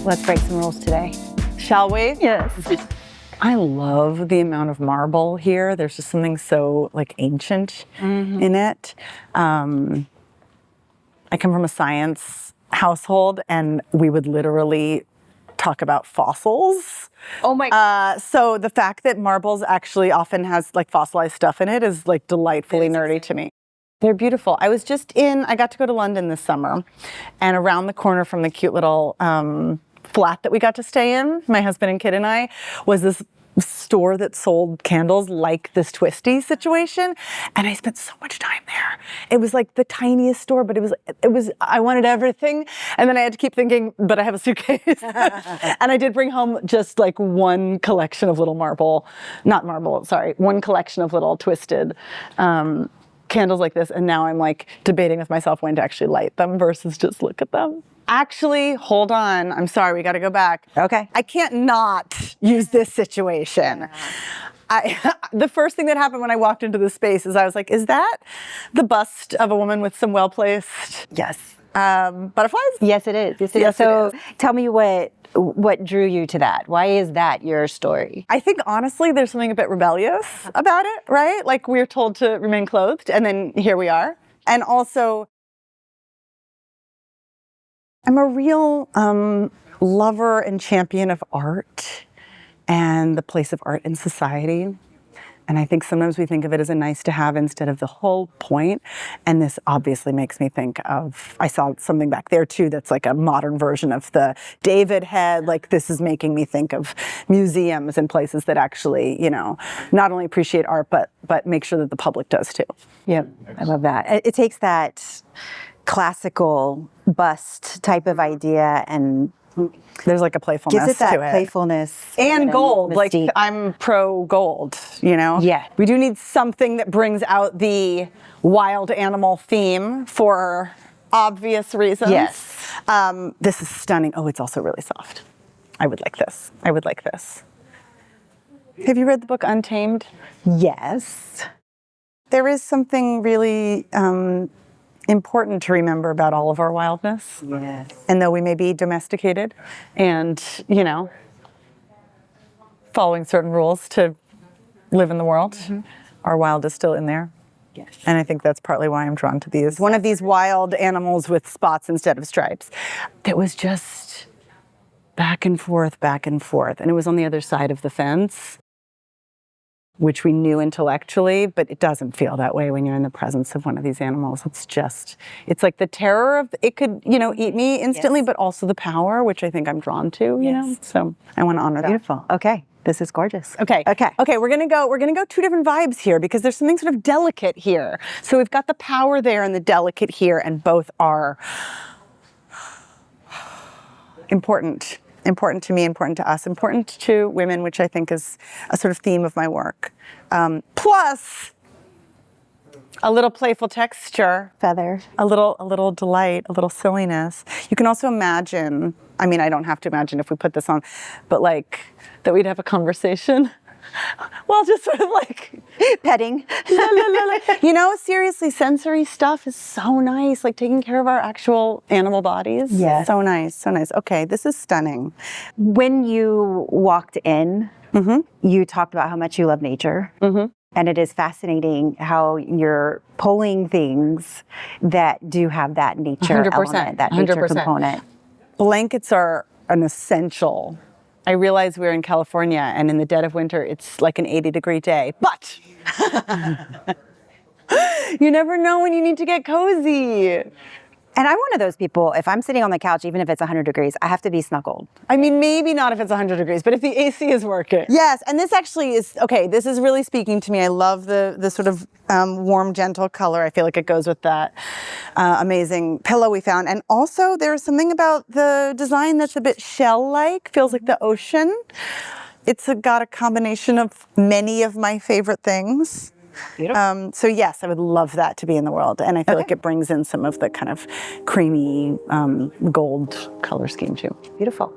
Let's break some rules today. Shall we? Yes. I love the amount of marble here. There's just something so like ancient in it. I come from a science household, and we would literally talk about fossils. Oh my. So the fact that marbles actually often has like fossilized stuff in it is like delightfully nerdy to me. They're beautiful. I got to go to London this summer, and around the corner from the cute little flat that we got to stay in, my husband and kid and I, was this store that sold candles like this twisty situation, and I spent so much time there. It was like the tiniest store, but it was I wanted everything, and then I had to keep thinking, but I have a suitcase. And I did bring home just like one collection of little one collection of little twisted candles like this, and now I'm like debating with myself when to actually light them versus just look at them. Actually, hold on. I'm sorry, we got to go back. Okay. I can't not use this situation. The first thing that happened when I walked into the space is I was like, is that the bust of a woman with some well-placed butterflies? Yes, it is. Yes, so it is. Tell me what drew you to that? Why is that your story? I think honestly, there's something a bit rebellious about it, right? Like we're told to remain clothed, and then here we are. And also, I'm a real lover and champion of art and the place of art in society. And I think sometimes we think of it as a nice to have instead of the whole point. And this obviously makes me think of, I saw something back there too that's like a modern version of the David head. Like this is making me think of museums and places that actually, not only appreciate art, but make sure that the public does too. Yeah, I love that. It takes that classical bust type of idea and there's like a playfulness gives it that to it. playfulness and gold. Mystique. Like I'm pro gold, Yeah. We do need something that brings out the wild animal theme for obvious reasons. Yes. This is stunning. Oh, it's also really soft. I would like this. Have you read the book Untamed? Yes. There is something really important to remember about all of our wildness. Yes. And though we may be domesticated and, following certain rules to live in the world, our wild is still in there. Yes. And I think that's partly why I'm drawn to these. One of these wild animals with spots instead of stripes. That was just back and forth. And it was on the other side of the fence, which we knew intellectually, but it doesn't feel that way when you're in the presence of one of these animals. It's like the terror of, it could, eat me instantly, but also the power, which I think I'm drawn to, you know? So I want to honor that. Beautiful. Okay. This is gorgeous. Okay, we're gonna go two different vibes here because there's something sort of delicate here. So we've got the power there and the delicate here, and both are important. Important to me, important to us, important to women, which I think is a sort of theme of my work. Plus, a little playful texture, Feather. a little delight, a little silliness. You can also imagine, I mean, I don't have to imagine if we put this on, but like that we'd have a conversation. Well, just sort of like Petting. Seriously, sensory stuff is so nice. Like taking care of our actual animal bodies. Yes. So nice. Okay, this is stunning. When you walked in, you talked about how much you love nature. And it is fascinating how you're pulling things that do have that nature 100%, element, that nature 100%. component. Blankets are an essential. I realize we're in California, and in the dead of winter, it's like an 80-degree day. But you never know when you need to get cozy. And I'm one of those people, if I'm sitting on the couch, even if it's 100 degrees, I have to be snuggled. I mean, maybe not if it's 100 degrees, but if the AC is working. Yes, and this actually is, okay, this is really speaking to me. I love the sort of warm, gentle color. I feel like it goes with that amazing pillow we found. And also there's something about the design that's a bit shell-like, feels like the ocean. It's got a combination of many of my favorite things. Beautiful. So yes, I would love that to be in the world. And I feel like it brings in some of the kind of creamy gold color scheme too. Beautiful.